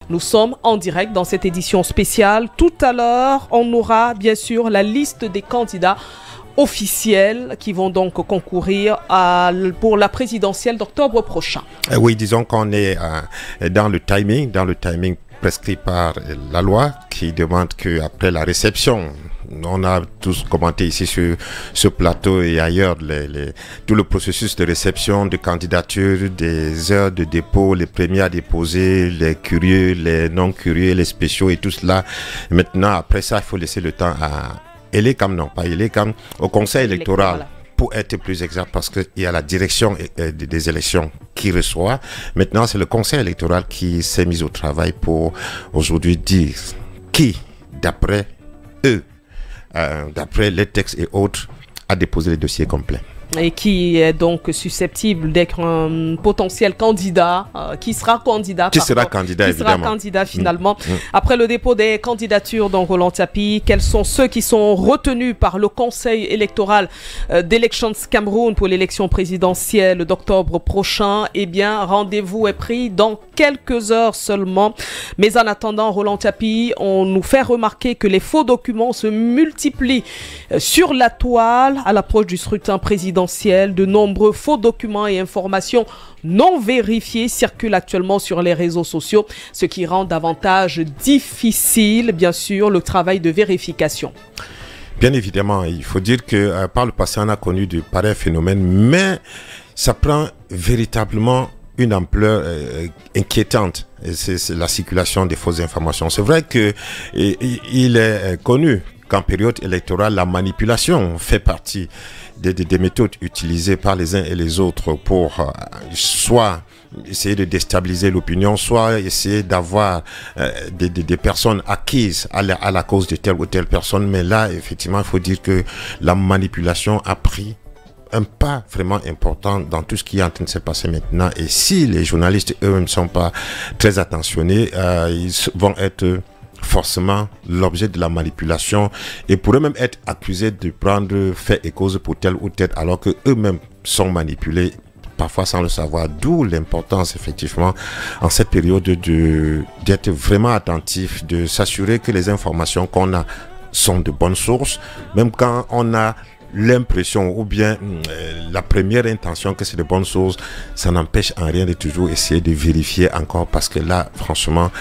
Nous sommes en direct dans cette édition spéciale. Tout à l'heure, on aura bien sûr la liste des candidats officiels qui vont donc concourir pour la présidentielle d'octobre prochain. Oui, disons qu'on est dans le timing prescrit par la loi qui demande qu'après la réception, on a tous commenté ici sur ce plateau et ailleurs tout le processus de réception de candidature, des heures de dépôt, les premiers à déposer, les curieux, les non curieux, les spéciaux et tout cela. Maintenant, après ça, il faut laisser le temps à au Conseil électoral. Voilà. Pour être plus exact, parce qu'il y a la direction des élections qui reçoit. Maintenant, c'est le Conseil électoral qui s'est mis au travail pour aujourd'hui dire qui, d'après eux, d'après les textes et autres, a déposé les dossiers complets. Et qui est donc susceptible d'être un potentiel candidat, qui sera candidat. Qui sera candidat finalement. Après le dépôt des candidatures dans Roland Tapi, quels sont ceux qui sont retenus par le Conseil électoral d'Elections Cameroun pour l'élection présidentielle d'octobre prochain? Eh bien, rendez-vous est pris dans quelques heures seulement. Mais en attendant, Roland Tapi, on nous fait remarquer que les faux documents se multiplient sur la toile à l'approche du scrutin présidentiel. De nombreux faux documents et informations non vérifiées circulent actuellement sur les réseaux sociaux, ce qui rend davantage difficile, bien sûr, le travail de vérification. Bien évidemment, il faut dire que par le passé, on a connu de pareils phénomènes, mais ça prend véritablement une ampleur inquiétante. C'est la circulation des fausses informations. C'est vrai qu'il est connu qu'en période électorale, la manipulation fait partie des méthodes utilisées par les uns et les autres pour soit essayer de déstabiliser l'opinion, soit essayer d'avoir des personnes acquises à la cause de telle ou telle personne. Mais là, effectivement, il faut dire que la manipulation a pris un pas vraiment important dans tout ce qui est en train de se passer maintenant. Et si les journalistes eux-mêmes ne sont pas très attentionnés, ils vont être forcément l'objet de la manipulation et pourraient même être accusés de prendre fait et cause pour tel ou tel, alors que eux-mêmes sont manipulés parfois sans le savoir. D'où l'importance effectivement en cette période d'être vraiment attentif, de s'assurer que les informations qu'on a sont de bonnes sources, même quand on a l'impression ou bien la première intention que c'est de bonnes sources, ça n'empêche en rien de toujours essayer de vérifier encore, parce que là franchement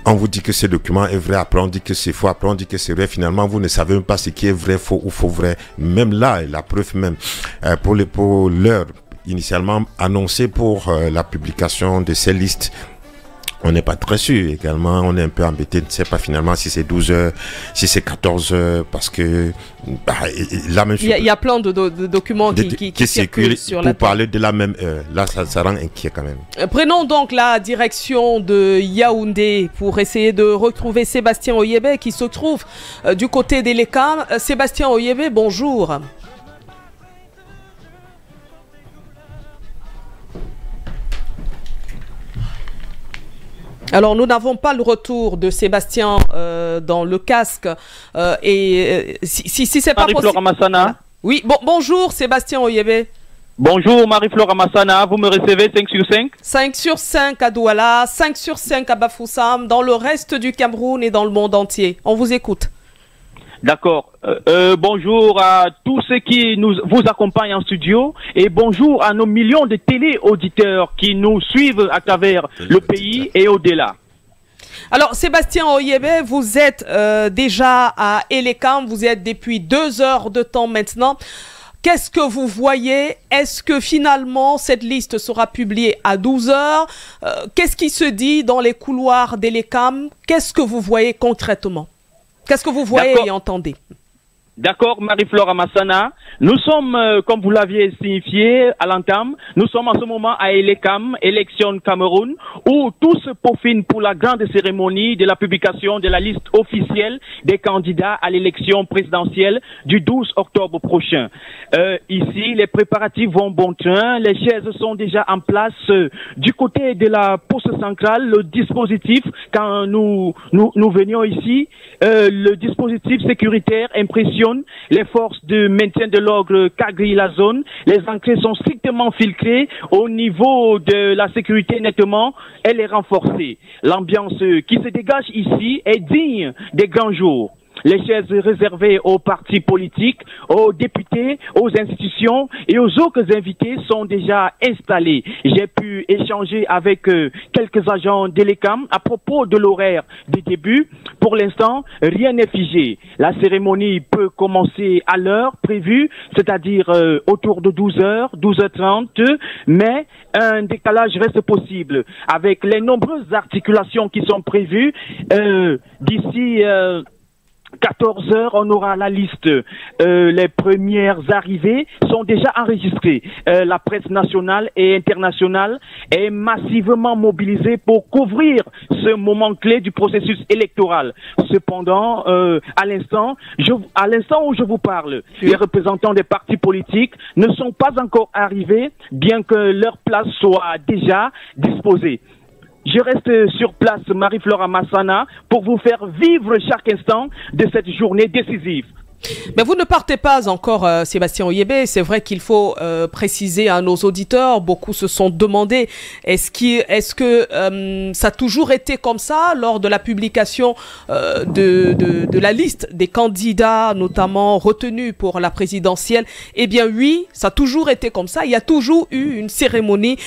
on vous dit que ce document est vrai, après on dit que c'est faux, après on dit que c'est vrai. Finalement, vous ne savez même pas ce qui est vrai, faux ou faux vrai. Même là, la preuve même, pour l'heure initialement annoncée pour la publication de ces listes, on n'est pas très sûr également, on est un peu embêté, on ne sait pas finalement si c'est 12 heures, si c'est 14 heures, parce que là même... Il y a plein de documents qui circulent sur la pour parler de la même heure. Là, ça rend inquiet quand même. Prenons donc la direction de Yaoundé pour essayer de retrouver Sébastien Oyebe qui se trouve du côté des Lekam. Sébastien Oyebe, bonjour. Alors, nous n'avons pas le retour de Sébastien dans le casque. Si c'est pas possible... Marie-Flore. Oui, bonjour Sébastien Oyebe. Bonjour Marie-Flore Amassana, vous me recevez 5 sur 5? 5 sur 5 à Douala, 5 sur 5 à Bafoussam, dans le reste du Cameroun et dans le monde entier. On vous écoute. D'accord. Bonjour à tous ceux qui vous accompagnent en studio et bonjour à nos millions de télé-auditeurs qui nous suivent à travers le pays et au-delà. Alors, Sébastien Oyebe, vous êtes déjà à Elekam, vous êtes depuis 2 heures de temps maintenant. Qu'est-ce que vous voyez? Est-ce que finalement cette liste sera publiée à 12 heures? Qu'est-ce qui se dit dans les couloirs d'Elekam? Qu'est-ce que vous voyez concrètement? Qu'est-ce que vous voyez et entendez? D'accord, Marie-Flore Amassana. Nous sommes, comme vous l'aviez signifié à l'entame, nous sommes en ce moment à Elekam, Élection Cameroun, où tout se peaufine pour la grande cérémonie de la publication de la liste officielle des candidats à l'élection présidentielle du 12 octobre prochain. Ici, les préparatifs vont bon train, les chaises sont déjà en place. Du côté de la poste centrale, le dispositif, quand nous venions ici, le dispositif sécuritaire, impression fonctionne. Les forces de maintien de l'ordre quadrillent la zone. Les enquêtes sont strictement filtrées. Au niveau de la sécurité, nettement, elle est renforcée. L'ambiance qui se dégage ici est digne des grands jours. Les chaises réservées aux partis politiques, aux députés, aux institutions et aux autres invités sont déjà installées. J'ai pu échanger avec quelques agents d'Elecam à propos de l'horaire du début. Pour l'instant, rien n'est figé. La cérémonie peut commencer à l'heure prévue, c'est-à-dire autour de 12h, 12h30, mais un décalage reste possible avec les nombreuses articulations qui sont prévues d'ici 14h, on aura la liste. Les premières arrivées sont déjà enregistrées. La presse nationale et internationale est massivement mobilisée pour couvrir ce moment clé du processus électoral. Cependant, à l'instant où je vous parle, les représentants des partis politiques ne sont pas encore arrivés, bien que leur place soit déjà disposée. Je reste sur place, Marie-Flore Amassana, pour vous faire vivre chaque instant de cette journée décisive. Mais vous ne partez pas encore, Sébastien Oyebe. C'est vrai qu'il faut préciser à nos auditeurs, beaucoup se sont demandé, est-ce que ça a toujours été comme ça lors de la publication de la liste des candidats, notamment retenus pour la présidentielle? Eh bien oui, ça a toujours été comme ça. Il y a toujours eu une cérémonie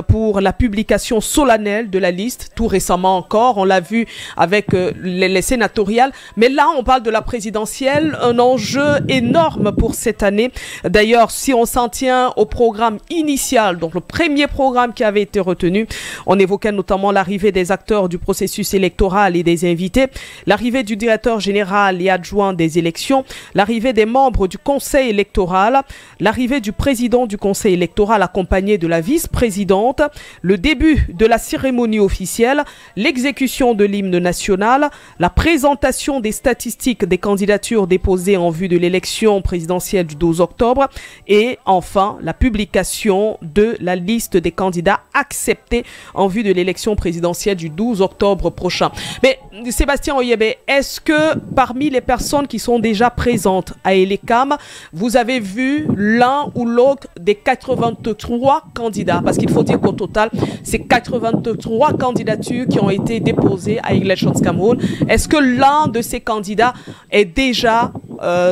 pour la publication solennelle de la liste, tout récemment encore. On l'a vu avec les sénatoriales. Mais là, on parle de la présidentielle, un enjeu énorme pour cette année. D'ailleurs, si on s'en tient au programme initial, donc le premier programme qui avait été retenu, on évoquait notamment l'arrivée des acteurs du processus électoral et des invités, l'arrivée du directeur général et adjoint des élections, l'arrivée des membres du conseil électoral, l'arrivée du président du conseil électoral accompagné de la vice-présidente, le début de la cérémonie officielle, l'exécution de l'hymne national, la présentation des statistiques des candidatures déposées en vue de l'élection présidentielle du 12 octobre et enfin la publication de la liste des candidats acceptés en vue de l'élection présidentielle du 12 octobre prochain. Mais Sébastien Oyebe, est-ce que parmi les personnes qui sont déjà présentes à Elecam, vous avez vu l'un ou l'autre des 83 candidats? Parce qu'il faut dire qu'au total, c'est 83 candidatures qui ont été déposées à Elections Cameroun. Est-ce que l'un de ces candidats est déjà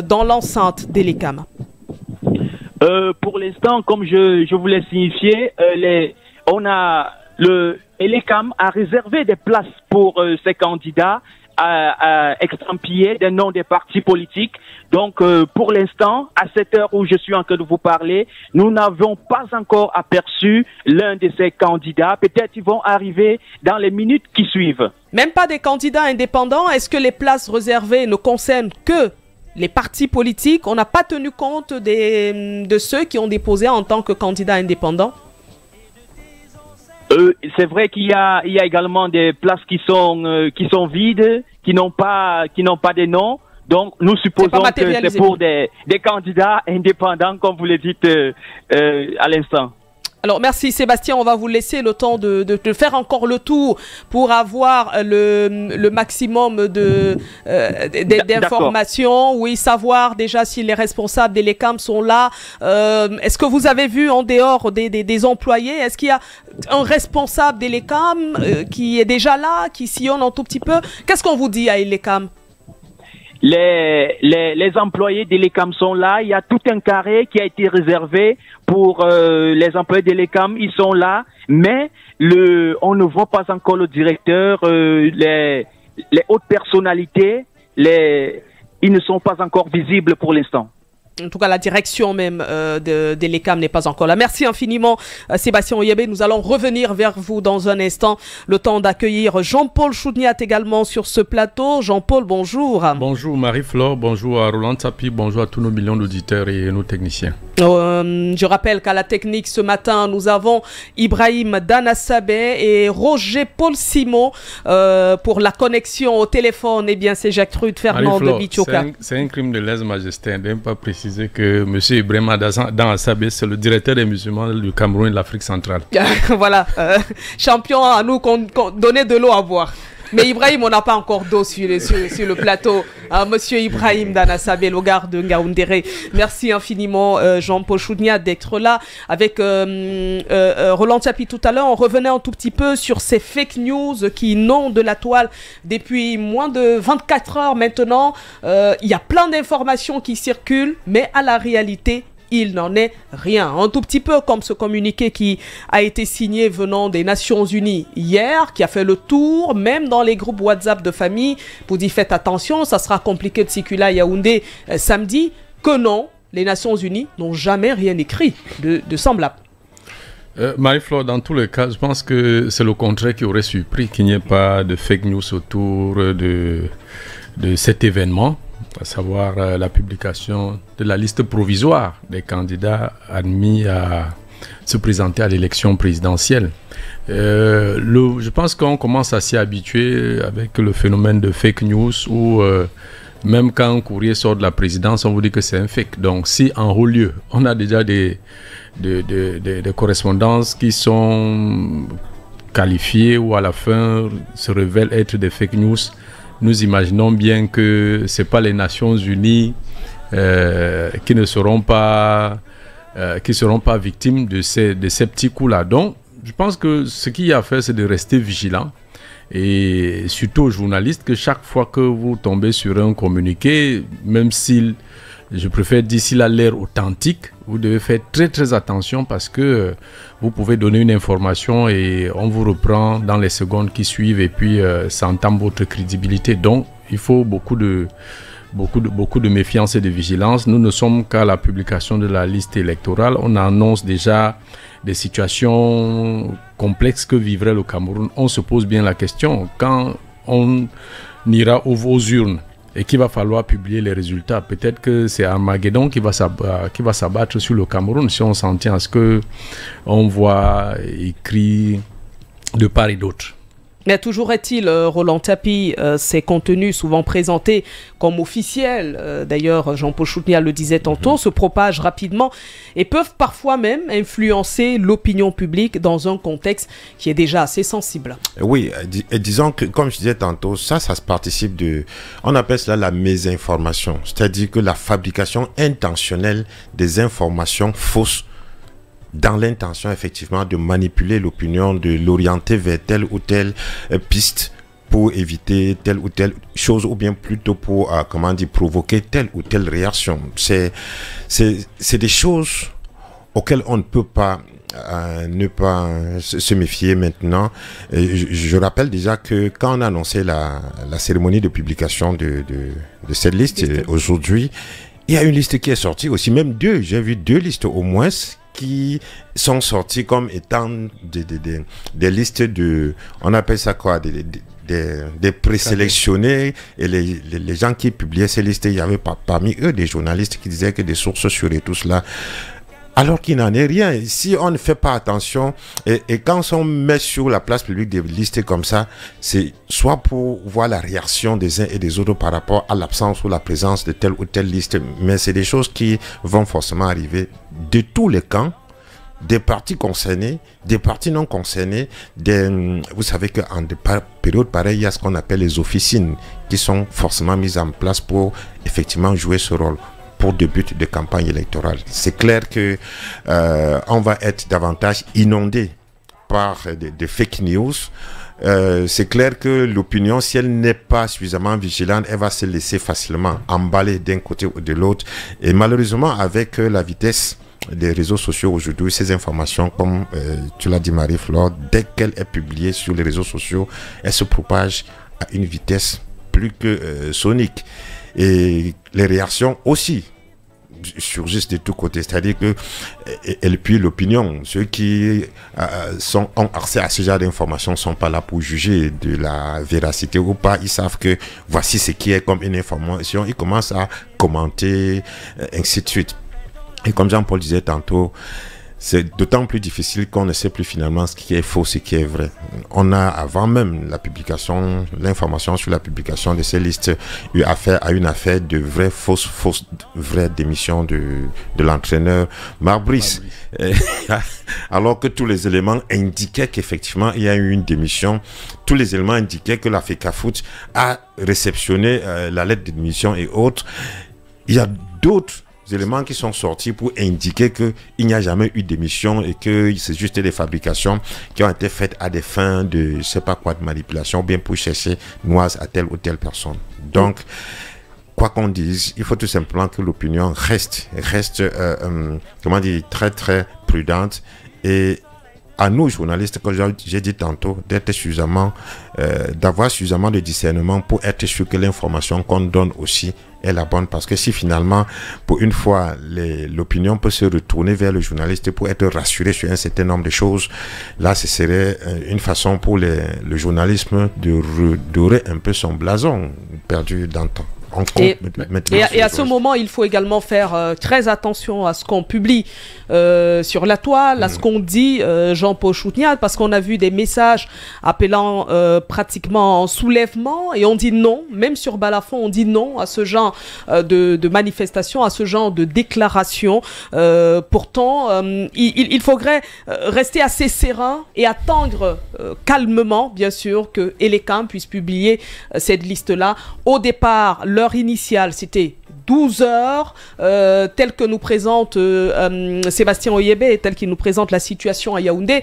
dans l'enceinte d'Elecam? Pour l'instant, comme je vous l'ai signifié, Elecam a réservé des places pour ces candidats extrampillés des noms des partis politiques. Donc, pour l'instant, à cette heure où je suis en train de vous parler, nous n'avons pas encore aperçu l'un de ces candidats. Peut-être ils vont arriver dans les minutes qui suivent. Même pas des candidats indépendants? Est-ce que les places réservées ne concernent que les partis politiques? On n'a pas tenu compte de ceux qui ont déposé en tant que candidats indépendants? C'est vrai qu'il y a également des places qui sont vides, qui n'ont pas de nom. Donc, nous supposons que c'est pour des candidats indépendants, comme vous le dites à l'instant. Alors, merci Sébastien, on va vous laisser le temps de faire encore le tour pour avoir le maximum d'informations. Oui, savoir déjà si les responsables d'Elecam sont là. Est-ce que vous avez vu en dehors des employés, est-ce qu'il y a un responsable d'Elecam qui est déjà là, qui sillonne un tout petit peu? Qu'est-ce qu'on vous dit à Elecam? Les employés d'Elecam sont là. Il y a tout un carré qui a été réservé pour les employés d'Elecam. Ils sont là, mais on ne voit pas encore le directeur, les hautes personnalités. Ils ne sont pas encore visibles pour l'instant. En tout cas, la direction même d'Elecam n'est pas encore là. Merci infiniment, Sébastien Oyebe. Nous allons revenir vers vous dans un instant. Le temps d'accueillir Jean-Paul Chouniat également sur ce plateau. Jean-Paul, bonjour. Bonjour Marie-Flore, bonjour à Roland Tapi, bonjour à tous nos millions d'auditeurs et nos techniciens. Je rappelle qu'à la technique ce matin, nous avons Ibrahim Danasabé et Roger Paul Simon pour la connexion au téléphone. Eh bien, c'est Jacques-Trude Fernand de Bichoka. C'est un crime de lèse-majesté de ne pas préciser que M. Ibrahim Danasabé, c'est le directeur des musulmans du Cameroun et de l'Afrique centrale. Voilà, champion à nous donner de l'eau à boire. Mais Ibrahim, on n'a pas encore d'eau sur le plateau. Monsieur Ibrahim Danassabe, l'ogard de Ngaoundéré. Merci infiniment, Jean-Paul Choudnia, d'être là. Avec Roland Tchapi tout à l'heure, on revenait un tout petit peu sur ces fake news qui inondent la toile depuis moins de 24 heures maintenant. Il y a plein d'informations qui circulent, mais à la réalité, il n'en est rien. Un tout petit peu comme ce communiqué qui a été signé venant des Nations Unies hier, qui a fait le tour, même dans les groupes WhatsApp de famille, pour dire faites attention, ça sera compliqué de circuler à Yaoundé samedi, que non, les Nations Unies n'ont jamais rien écrit de semblable. Marie-Flore, dans tous les cas, je pense que c'est le contraire qui aurait surpris qu'il n'y ait pas de fake news autour de cet événement, à savoir la publication de la liste provisoire des candidats admis à se présenter à l'élection présidentielle. Je pense qu'on commence à s'y habituer avec le phénomène de fake news où même quand un courrier sort de la présidence, on vous dit que c'est un fake. Donc si en haut lieu, on a déjà des correspondances qui sont qualifiées ou à la fin se révèlent être des fake news, nous imaginons bien que ce n'est pas les Nations Unies qui ne seront pas, victimes de ces petits coups-là. Donc, je pense que ce qu'il y a à faire, c'est de rester vigilant. Et surtout aux journalistes, que chaque fois que vous tombez sur un communiqué, même s'il, je préfère dire s'il a l'air authentique, vous devez faire très très attention parce que vous pouvez donner une information et on vous reprend dans les secondes qui suivent et puis ça entame votre crédibilité. Donc il faut beaucoup de méfiance et de vigilance. Nous ne sommes qu'à la publication de la liste électorale. On annonce déjà des situations complexes que vivrait le Cameroun. On se pose bien la question, quand on ira aux urnes et qu'il va falloir publier les résultats, peut-être que c'est Armageddon qui va s'abattre sur le Cameroun si on s'en tient à ce qu'on voit écrit de part et d'autre. Mais toujours est-il, Roland Tchapi, ces contenus souvent présentés comme officiels, d'ailleurs Jean-Paul Choudnia le disait tantôt, se propagent rapidement et peuvent parfois même influencer l'opinion publique dans un contexte qui est déjà assez sensible. Oui, et disons que, comme je disais tantôt, ça se participe on appelle cela la mésinformation, c'est-à-dire que la fabrication intentionnelle des informations fausses dans l'intention effectivement de manipuler l'opinion, de l'orienter vers telle ou telle piste pour éviter telle ou telle chose ou bien plutôt pour provoquer telle ou telle réaction. C'est des choses auxquelles on ne peut pas ne pas se méfier maintenant. Je rappelle déjà que quand on a annoncé la cérémonie de publication de cette liste aujourd'hui, il y a une liste qui est sortie aussi, même deux, j'ai vu deux listes au moins qui sont sortis comme étant des listes on appelle ça quoi, des présélectionnés, et les gens qui publiaient ces listes, il y avait parmi eux des journalistes qui disaient que des sources sûres et tout cela, alors qu'il n'en est rien. Si on ne fait pas attention, et quand on met sur la place publique des listes comme ça, c'est soit pour voir la réaction des uns et des autres par rapport à l'absence ou la présence de telle ou telle liste, mais c'est des choses qui vont forcément arriver de tous les camps, des partis concernés, des partis non concernés. Vous savez qu'en période pareille, il y a ce qu'on appelle les officines qui sont forcément mises en place pour effectivement jouer ce rôle pour des buts de campagne électorale. C'est clair que on va être davantage inondé par des fake news. C'est clair que l'opinion, si elle n'est pas suffisamment vigilante, elle va se laisser facilement emballer d'un côté ou de l'autre. Et malheureusement, avec la vitesse des réseaux sociaux aujourd'hui, ces informations, comme tu l'as dit Marie-Flore, dès qu'elle est publiée sur les réseaux sociaux, elle se propage à une vitesse plus que sonique. Et les réactions aussi surgissent de tous côtés, c'est-à-dire que, et puis l'opinion, ceux qui ont accès à ce genre d'informations ne sont pas là pour juger de la véracité ou pas, ils savent que voici ce qui est comme une information, ils commencent à commenter, ainsi de suite. Et comme Jean-Paul disait tantôt, c'est d'autant plus difficile qu'on ne sait plus finalement ce qui est faux, ce qui est vrai. On a, avant même la publication, l'information sur la publication de ces listes, eu affaire à une affaire de vraies fausses vraies démissions de l'entraîneur Marc Brice. Alors que tous les éléments indiquaient qu'effectivement il y a eu une démission, tous les éléments indiquaient que la FECAFOOT a réceptionné la lettre de démission et autres. Il y a d'autres éléments qui sont sortis pour indiquer qu'il n'y a jamais eu d'émission et que c'est juste des fabrications qui ont été faites à des fins de je sais pas quoi de manipulation ou bien pour chercher noise à telle ou telle personne. Donc quoi qu'on dise, il faut tout simplement que l'opinion reste comment dire, très très prudente, et à nous journalistes, comme j'ai dit tantôt, d'être suffisamment, d'avoir suffisamment de discernement pour être sûr que l'information qu'on donne aussi est la bonne. Parce que si finalement, pour une fois, l'opinion peut se retourner vers le journaliste pour être rassuré sur un certain nombre de choses, là, ce serait une façon pour le journalisme de redorer un peu son blason perdu dans le temps. Et à ce moment, il faut également faire très attention à ce qu'on publie sur la toile, à ce qu'on dit, Jean-Paul Choutignat, parce qu'on a vu des messages appelant pratiquement en soulèvement, et on dit non, même sur Balafon, on dit non à ce genre de manifestation, à ce genre de déclaration. Pourtant, il faudrait rester assez serein et attendre calmement, bien sûr, que Elekam puisse publier cette liste-là. Au départ, l'heure initiale, c'était 12 heures, tel que nous présente Sébastien Oyebe et tel qu'il nous présente la situation à Yaoundé.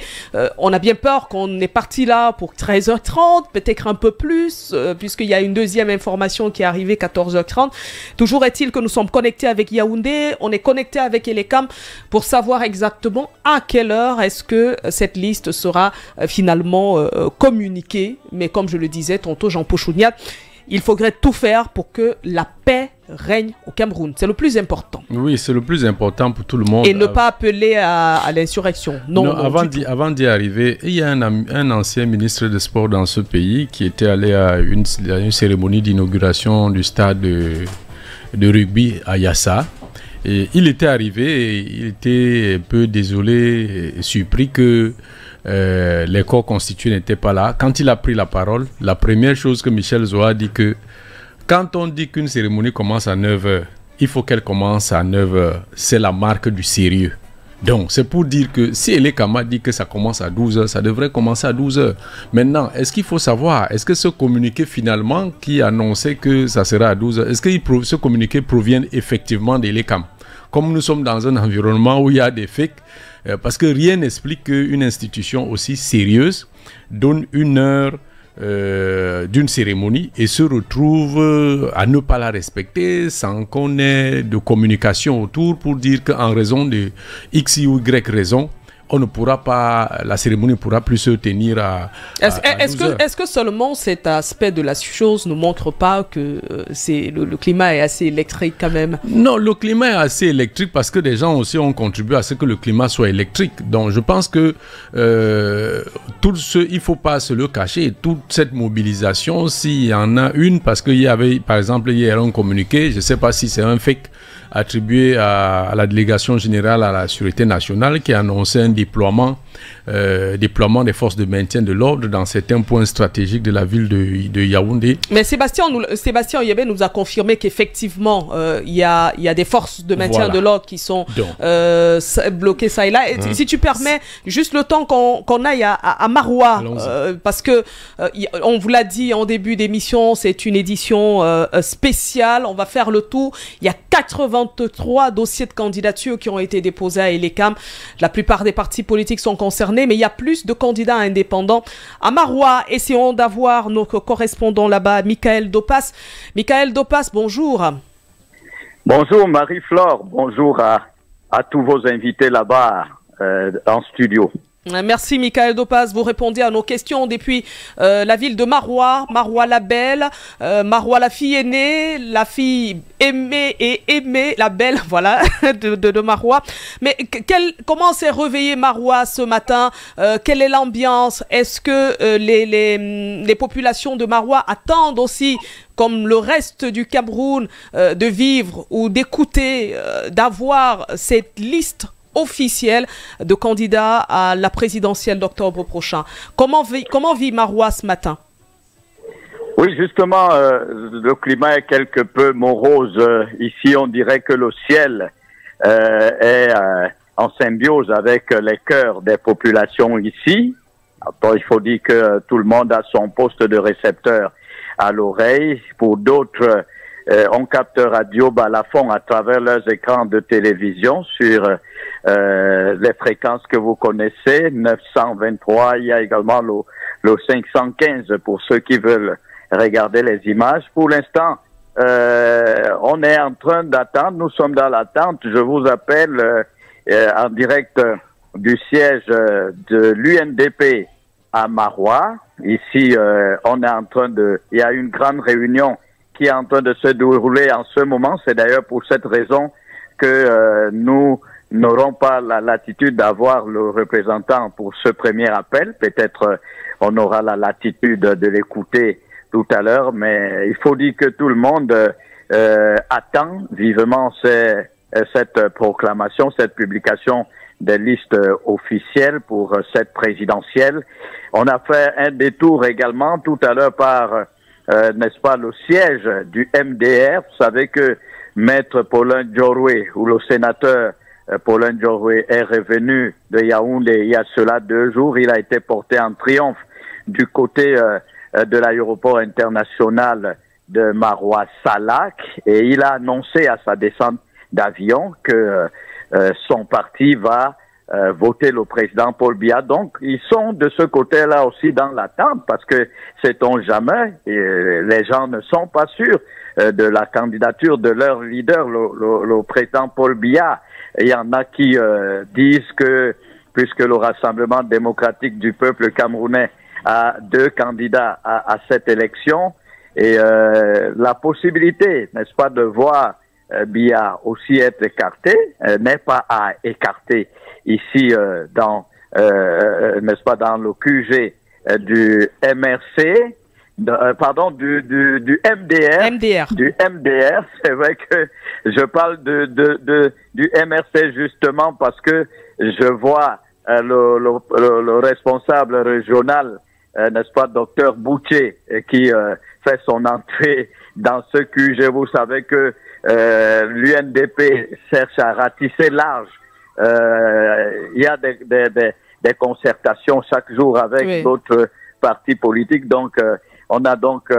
On a bien peur qu'on est parti là pour 13h30, peut-être un peu plus, puisqu'il y a une deuxième information qui est arrivée 14h30. Toujours est-il que nous sommes connectés avec Yaoundé, on est connecté avec Elekam pour savoir exactement à quelle heure est-ce que cette liste sera finalement communiquée. Mais comme je le disais tantôt, Jean-Paul Choutignat, il faudrait tout faire pour que la paix règne au Cameroun. C'est le plus important. Oui, c'est le plus important pour tout le monde. Et ne pas appeler à l'insurrection. Non, avant d'y arriver, il y a un ancien ministre des Sports dans ce pays qui était allé à une cérémonie d'inauguration du stade de rugby à Yassa. Et il était arrivé et il était un peu désolé et surpris que les corps constitués n'étaient pas là. Quand il a pris la parole, la première chose que Michel Zoa a dit que quand on dit qu'une cérémonie commence à 9h, il faut qu'elle commence à 9h. C'est la marque du sérieux. Donc, c'est pour dire que si Elekam dit que ça commence à 12h, ça devrait commencer à 12h. Maintenant, est-ce qu'il faut savoir, est-ce que ce communiqué finalement qui annonçait que ça sera à 12h, est-ce que ce communiqué provient effectivement d'Elekam? Comme nous sommes dans un environnement où il y a des fakes, parce que rien n'explique qu'une institution aussi sérieuse donne une heure d'une cérémonie et se retrouve à ne pas la respecter sans qu'on ait de communication autour pour dire qu'en raison de X ou Y raison, on ne pourra pas, la cérémonie ne pourra plus se tenir à Est-ce que seulement cet aspect de la chose ne montre pas que le climat est assez électrique quand même? Non, le climat est assez électrique parce que des gens aussi ont contribué à ce que le climat soit électrique. Donc je pense que il ne faut pas se le cacher. Toute cette mobilisation, s'il y en a une, parce qu'il y avait par exemple hier un communiqué, je ne sais pas si c'est un fake, attribué à la délégation générale à la sécurité nationale qui a annoncé un déploiement des forces de maintien de l'ordre dans certains points stratégiques de la ville de Yaoundé. Mais Sébastien Oyebe nous a confirmé qu'effectivement il y a des forces de maintien de l'ordre qui sont bloquées ça et là. Et si tu permets, juste le temps qu'on aille à Maroua, parce que on vous l'a dit en début d'émission, c'est une édition spéciale. On va faire le tour. Il y a 83 dossiers de candidature qui ont été déposés à Elekam. La plupart des partis politiques sont concernés, mais il y a plus de candidats indépendants. À Maroua, essayons d'avoir notre correspondant là-bas, Michael Dopas. Michael Dopas, bonjour. Bonjour Marie-Flore, bonjour à tous vos invités là-bas en studio. Merci Michael Dopas, vous répondez à nos questions depuis la ville de Maroua, Maroua la belle, Maroua la fille aînée, la fille aimée et aimée, la belle, voilà, de Maroua. Mais comment s'est réveillé Maroua ce matin? Quelle est l'ambiance? Est-ce que les populations de Maroua attendent aussi, comme le reste du Cameroun, de vivre ou d'écouter, d'avoir cette liste officielle de candidat à la présidentielle d'octobre prochain. Comment vit Marois ce matin? Oui, justement, le climat est quelque peu morose. Ici, on dirait que le ciel est en symbiose avec les cœurs des populations ici. Après, il faut dire que tout le monde a son poste de récepteur à l'oreille. Pour d'autres, on capte radio balafon à travers leurs écrans de télévision sur les fréquences que vous connaissez, 923. Il y a également le 515 pour ceux qui veulent regarder les images. Pour l'instant, on est en train d'attendre. Nous sommes dans l'attente. Je vous appelle en direct du siège de l'UNDP à Marois. Ici, on est en train il y a une grande réunion qui est en train de se dérouler en ce moment. C'est d'ailleurs pour cette raison que nous n'aurons pas la latitude d'avoir le représentant pour ce premier appel. Peut-être on aura la latitude de l'écouter tout à l'heure, mais il faut dire que tout le monde attend vivement cette proclamation, cette publication des listes officielles pour cette présidentielle. On a fait un détour également tout à l'heure par, n'est-ce pas, le siège du MDR. Vous savez que Maître Paulin Djoroué, ou le sénateur Paulin Djoroué, est revenu de Yaoundé il y a cela 2 jours. Il a été porté en triomphe du côté de l'aéroport international de Marois-Salac, et il a annoncé à sa descente d'avion que son parti va voter le président Paul Biya. Donc, ils sont de ce côté-là aussi dans l'attente, parce que sait-on jamais, les gens ne sont pas sûrs de la candidature de leur leader, le président Paul Biya. Il y en a qui disent que, puisque le Rassemblement démocratique du peuple camerounais a 2 candidats à cette élection, et la possibilité, n'est-ce pas, de voir Biya aussi être écarté n'est pas à écarter ici dans n'est-ce pas, dans le QG du MRC, pardon, du MDR. Du MDR. C'est vrai que je parle du MRC justement parce que je vois le responsable régional, n'est-ce pas, docteur Boutier, qui fait son entrée dans ce QG. Vous savez que l'UNDP cherche à ratisser large. Il y a des concertations chaque jour avec d'autres partis politiques. Donc, on a donc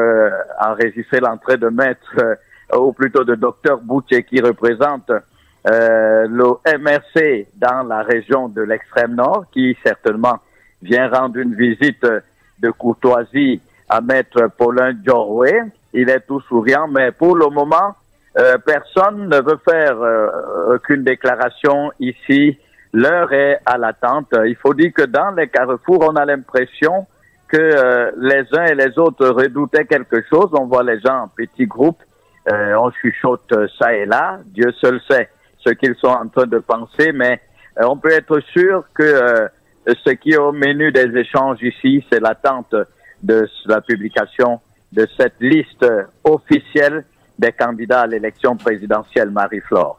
enregistré l'entrée de maître, ou plutôt de docteur Boutier, qui représente le MRC dans la région de l'extrême nord, qui certainement vient rendre une visite de courtoisie à maître Paulin Djoroué. Il est tout souriant, mais pour le moment, personne ne veut faire aucune déclaration ici. L'heure est à l'attente. Il faut dire que dans les carrefours, on a l'impression que les uns et les autres redoutaient quelque chose. On voit les gens en petits groupes, on chuchote ça et là. Dieu seul sait ce qu'ils sont en train de penser, mais on peut être sûr que ce qui est au menu des échanges ici, c'est l'attente de la publication de cette liste officielle des candidats à l'élection présidentielle, Marie-Flore.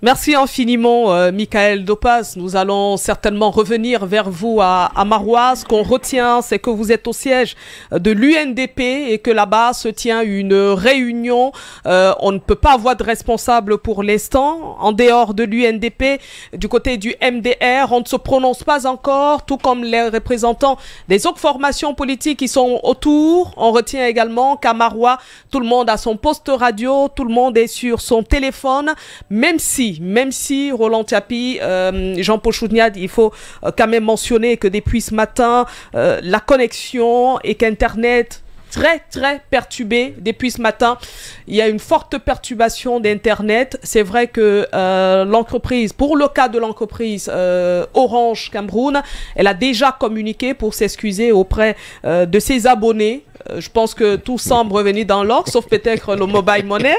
Merci infiniment, Michael Dopaz. Nous allons certainement revenir vers vous à Marois. Ce qu'on retient, c'est que vous êtes au siège de l'UNDP et que là-bas se tient une réunion. On ne peut pas avoir de responsable pour l'instant. En dehors de l'UNDP, du côté du MDR, on ne se prononce pas encore, tout comme les représentants des autres formations politiques qui sont autour. On retient également qu'à Marois, tout le monde a son poste radio, tout le monde est sur son téléphone, même si Roland Tapi, Jean-Paul Chouniad, il faut quand même mentionner que depuis ce matin, la connexion et qu'Internet très perturbé depuis ce matin. Il y a une forte perturbation d'Internet. C'est vrai que l'entreprise, pour le cas de l'entreprise Orange Cameroun, elle a déjà communiqué pour s'excuser auprès de ses abonnés. Je pense que tout semble revenir dans l'ordre, sauf peut-être le mobile money.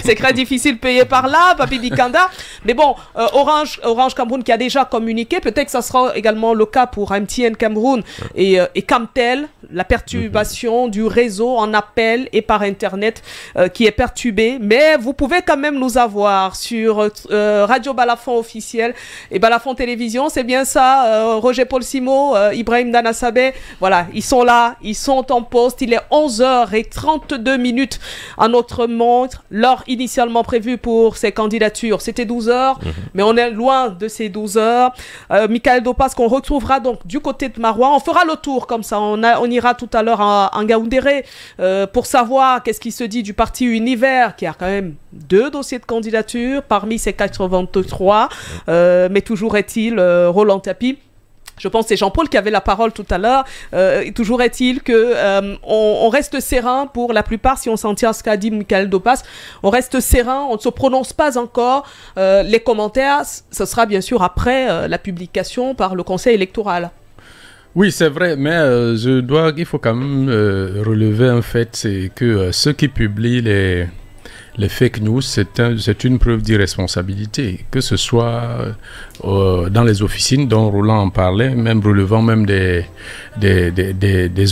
C'est très difficile de payer par là, Papi Bikanda. Mais bon, Orange Cameroun qui a déjà communiqué, peut-être que ça sera également le cas pour MTN Cameroun et Camtel, la perturbation du réseau en appel et par Internet qui est perturbée. Mais vous pouvez quand même nous avoir sur Radio Balafon officiel et Balafon Télévision, c'est bien ça, Roger Paul Simo, Ibrahim Danasabé, voilà, ils sont là, ils sont en poste, il est 11h32 à notre montre, l'heure initialement prévue pour ces candidatures, c'était 12h, mais on est loin de ces 12h. Michael Dopas qu'on retrouvera donc du côté de Maroua, on fera le tour comme ça, on ira tout à l'heure en Ngaoundéré pour savoir qu'est-ce qui se dit du parti Univers, qui a quand même 2 dossiers de candidature parmi ces 83, mais toujours est-il, Roland Tapi, je pense que c'est Jean-Paul qui avait la parole tout à l'heure, toujours est-il que on reste serein pour la plupart, si on s'en tient à ce qu'a dit Michael Dopas, on reste serein, on ne se prononce pas encore, les commentaires, ce sera bien sûr après la publication par le Conseil électoral. Oui, c'est vrai, mais il faut quand même relever un fait, c'est que ceux qui publient les fake news, c'est une preuve d'irresponsabilité, que ce soit dans les officines dont Roland en parlait, même relevant même des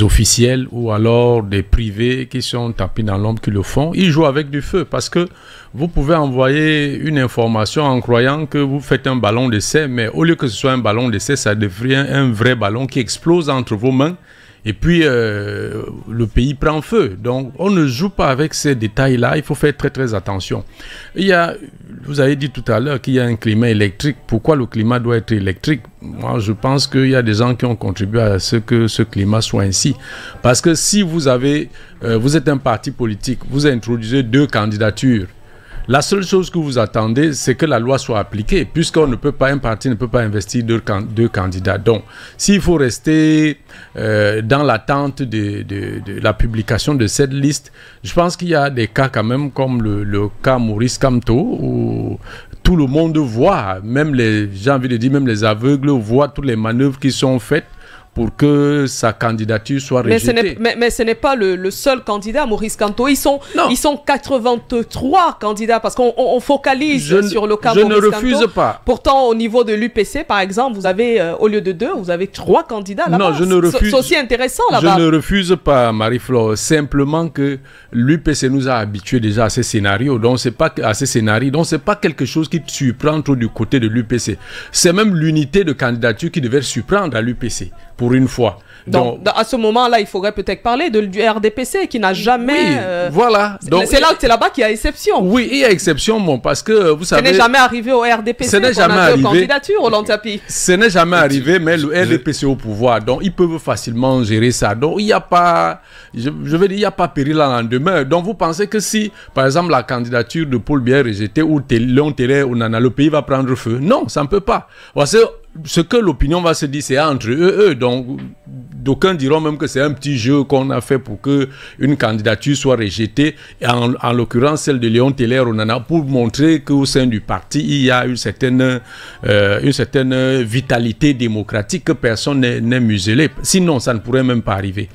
officiels ou alors des privés qui sont tapis dans l'ombre qui le font. Ils jouent avec du feu parce que vous pouvez envoyer une information en croyant que vous faites un ballon d'essai, mais au lieu que ce soit un ballon d'essai, ça devient un vrai ballon qui explose entre vos mains. Et puis, le pays prend feu. Donc, on ne joue pas avec ces détails-là. Il faut faire très, très attention. Vous avez dit tout à l'heure qu'il y a un climat électrique. Pourquoi le climat doit être électrique? Moi, je pense qu'il y a des gens qui ont contribué à ce que ce climat soit ainsi. Parce que si vous êtes un parti politique, vous introduisez 2 candidatures, la seule chose que vous attendez, c'est que la loi soit appliquée, un parti ne peut pas investir deux candidats. Donc, s'il faut rester dans l'attente de la publication de cette liste, je pense qu'il y a des cas quand même comme le cas Maurice Kamto, où tout le monde voit, même j'ai envie de dire, même les aveugles voient toutes les manœuvres qui sont faites pour que sa candidature soit rejetée. Mais ce n'est pas le seul candidat, Maurice Kamto. Ils sont 83 candidats parce qu'on focalise sur le cas Maurice Kamto. Je ne refuse pas. Pourtant, au niveau de l'UPC, par exemple, vous avez, au lieu de 2, vous avez 3 candidats là-bas. Non, je ne refuse. C'est aussi intéressant là-bas. Je ne refuse pas, Marie-Flore. Simplement que l'UPC nous a habitués déjà à ces scénarios. Donc, c'est pas quelque chose qui surprend trop du côté de l'UPC. C'est même l'unité de candidature qui devait surprendre à l'UPC. Pour une fois. Donc, à ce moment-là, il faudrait peut-être parler du RDPC qui n'a jamais... Oui, voilà. C'est là-bas qu'il y a exception. Oui, il y a exception, parce que vous savez... Ce n'est jamais arrivé au RDPC qu'on a 2 candidatures, Roland Tapi. Ce n'est jamais arrivé, mais le RDPC au pouvoir. Donc, ils peuvent facilement gérer ça. Donc, il n'y a pas... Je veux dire, il n'y a pas péril à lendemain. Donc, vous pensez que si, par exemple, la candidature de Paul Biya est rejetée ou Léon Terre ou Nana, le pays va prendre feu? Non, ça ne peut pas. Parce que ce que l'opinion va se dire, c'est entre eux. Donc, d'aucuns diront même que c'est un petit jeu qu'on a fait pour que une candidature soit rejetée, et en l'occurrence celle de Léon Teller Onana, pour montrer qu'au sein du parti, il y a une certaine vitalité démocratique, que personne n'est muselé. Sinon, ça ne pourrait même pas arriver.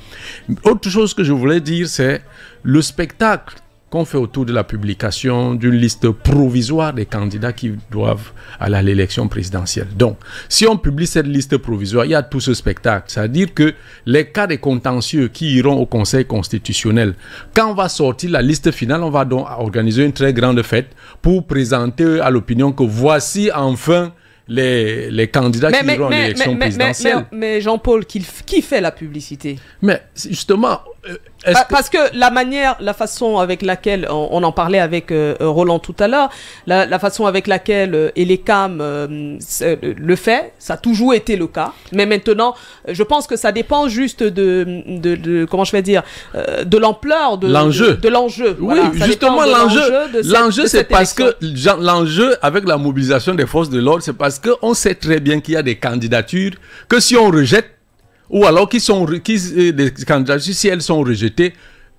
Autre chose que je voulais dire, c'est le spectacle qu'on fait autour de la publication d'une liste provisoire des candidats qui doivent aller à l'élection présidentielle. Donc, si on publie cette liste provisoire, il y a tout ce spectacle. C'est-à-dire que les cas des contentieux qui iront au Conseil constitutionnel, quand on va sortir la liste finale, on va donc organiser une très grande fête pour présenter à l'opinion que voici enfin les candidats qui iront à l'élection présidentielle. Mais Jean-Paul, qui fait la publicité? Mais justement... Parce que la façon avec laquelle, on en parlait avec Roland tout à l'heure, la façon avec laquelle Elecam le fait, ça a toujours été le cas. Mais maintenant, je pense que ça dépend juste comment je vais dire, de l'ampleur de l'enjeu. Oui, voilà, justement, l'enjeu, c'est parce que l'enjeu avec la mobilisation des forces de l'ordre, c'est parce qu'on sait très bien qu'il y a des candidatures que si on rejette, ou alors des candidatures, si elles sont rejetées,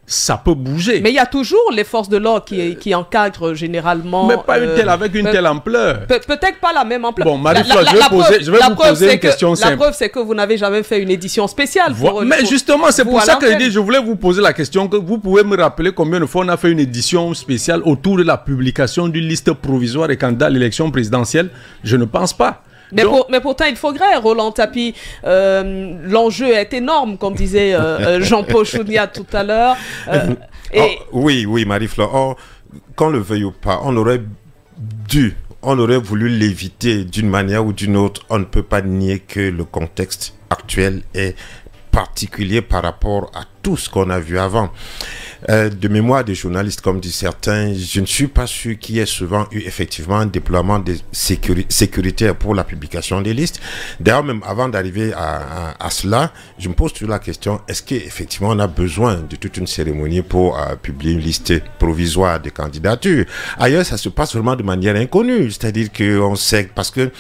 ça peut bouger. Mais il y a toujours les forces de l'ordre qui encadrent généralement... Mais pas avec une telle ampleur. Peut-être pas la même ampleur. Bon, Marie-Flore, je vais vous poser une question simple. La preuve, c'est que vous n'avez jamais fait une édition spéciale. Mais justement, c'est pour ça que je voulais vous poser la question, que vous pouvez me rappeler combien de fois on a fait une édition spéciale autour de la publication d'une liste provisoire des candidats à l'élection présidentielle? Je ne pense pas. Mais pourtant, il faudrait, Roland Tapi, l'enjeu est énorme, comme disait Jean-Paul Chouniat tout à l'heure. Oui, Marie-Flore, qu'on le veuille ou pas, on aurait voulu l'éviter d'une manière ou d'une autre. On ne peut pas nier que le contexte actuel est particulier par rapport à tout ce qu'on a vu avant. De mémoire des journalistes, comme disent certains, je ne suis pas sûr qu'il y ait souvent eu effectivement un déploiement de sécuritaire pour la publication des listes. D'ailleurs, même avant d'arriver à cela, je me pose toujours la question, est-ce qu'effectivement on a besoin de toute une cérémonie pour publier une liste provisoire de candidatures? Ailleurs, ça se passe vraiment de manière inconnue, c'est-à-dire qu'on sait, parce que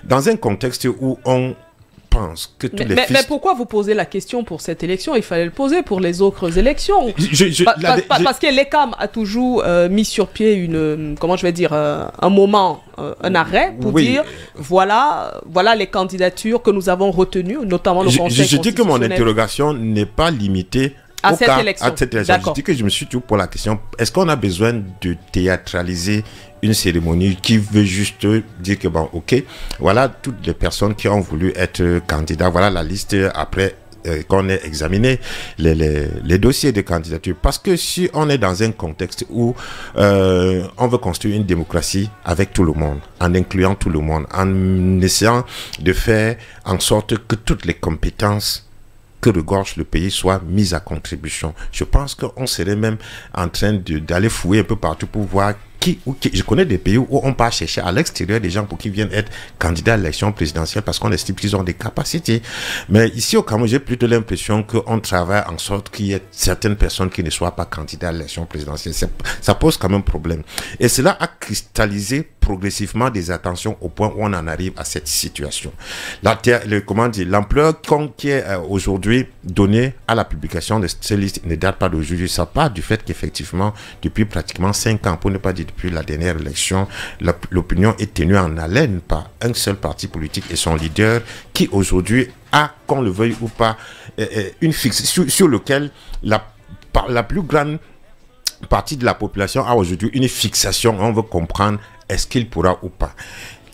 dans un contexte où on pense que tous les fils... Mais pourquoi vous posez la question pour cette élection? Il fallait le poser pour les autres élections. Parce que l'ECAM a toujours mis sur pied un moment, un arrêt pour dire voilà les candidatures que nous avons retenues, notamment le Conseil constitutionnel. Je dis que mon interrogation n'est pas limitée à cette élection. Je dis que je me suis toujours pour la question, est-ce qu'on a besoin de théâtraliser une cérémonie qui veut juste dire que bon, ok, voilà toutes les personnes qui ont voulu être candidats, voilà la liste après qu'on ait examiné les dossiers de candidature. Parce que si on est dans un contexte où on veut construire une démocratie avec tout le monde, en incluant tout le monde, en essayant de faire en sorte que toutes les compétences que regorge le pays soient mises à contribution, je pense qu'on serait même en train d'aller fouiller un peu partout pour voir je connais des pays où on part chercher à l'extérieur des gens pour qu'ils viennent être candidats à l'élection présidentielle parce qu'on estime qu'ils ont des capacités. Mais ici au Cameroun, j'ai plutôt l'impression qu'on travaille en sorte qu'il y ait certaines personnes qui ne soient pas candidats à l'élection présidentielle. Ça pose quand même problème. Et cela a cristallisé progressivement des attentions au point où on en arrive à cette situation. L'ampleur qui est aujourd'hui donnée à la publication de ces listes ne date pas d'aujourd'hui. Ça part du fait qu'effectivement, depuis pratiquement 5 ans, pour ne pas dire depuis la dernière élection, l'opinion est tenue en haleine par un seul parti politique et son leader qui aujourd'hui a, qu'on le veuille ou pas, une fixe sur lequel la plus grande partie de la population a aujourd'hui une fixation. On veut comprendre est-ce qu'il pourra ou pas.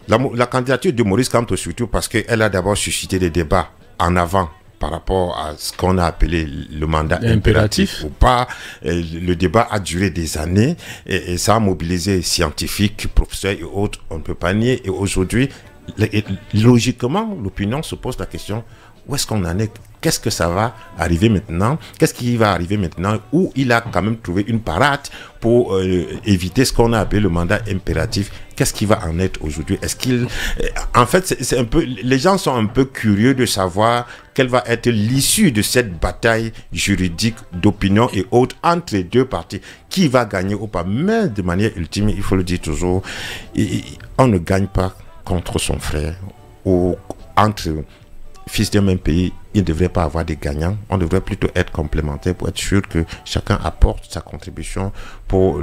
La candidature de Maurice Kamto, surtout parce qu'elle a d'abord suscité des débats en avant par rapport à ce qu'on a appelé le mandat impératif ou pas. Le débat a duré des années et ça a mobilisé scientifiques, professeurs et autres, on ne peut pas nier. Et aujourd'hui, logiquement, l'opinion se pose la question, où est-ce qu'on en est? Qu'est-ce que ça va arriver maintenant? Qu'est-ce qui va arriver maintenant? Où il a quand même trouvé une parade pour éviter ce qu'on a appelé le mandat impératif. Qu'est-ce qui va en être aujourd'hui? Est-ce qu'il... En fait, c'est un peu... Les gens sont un peu curieux de savoir quelle va être l'issue de cette bataille juridique d'opinion et autres entre les deux parties. Qui va gagner ou pas? Mais de manière ultime, il faut le dire toujours, on ne gagne pas contre son frère ou entre fils d'un même pays. Il ne devrait pas avoir des gagnants. On devrait plutôt être complémentaires pour être sûr que chacun apporte sa contribution pour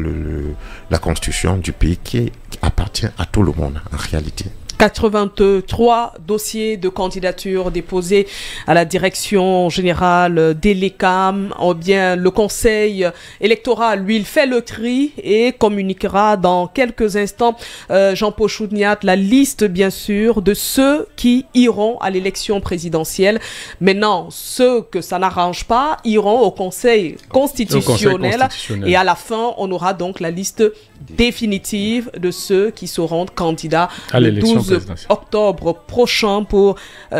la construction du pays qui appartient à tout le monde en réalité. 83 dossiers de candidature déposés à la direction générale des l'ECAM. Bien, le conseil électoral, lui, il fait le tri et communiquera dans quelques instants, Jean-Paul Chouniat, la liste, bien sûr, de ceux qui iront à l'élection présidentielle. Maintenant, ceux que ça n'arrange pas iront au conseil constitutionnel. Et à la fin, on aura donc la liste définitive de ceux qui seront candidats le 12 octobre prochain pour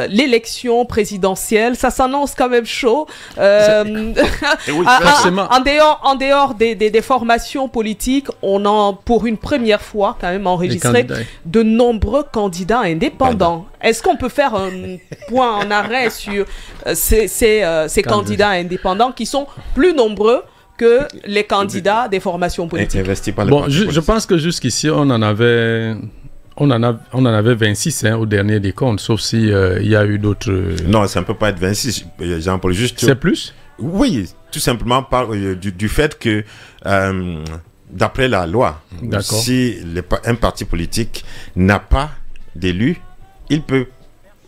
l'élection présidentielle. Ça s'annonce quand même chaud. En dehors des formations politiques, on a pour une première fois quand même enregistré de nombreux candidats indépendants. Est-ce qu'on peut faire un point en arrêt sur ces candidats indépendants qui sont plus nombreux que les candidats des formations politiques? Bon, je pense que jusqu'ici, on en avait 26 au dernier des comptes, sauf si il y a eu d'autres... Non, ça ne peut pas être 26, Jean-Paul, juste... C'est plus? Oui. tout simplement du fait que, d'après la loi, si un parti politique n'a pas d'élu, il peut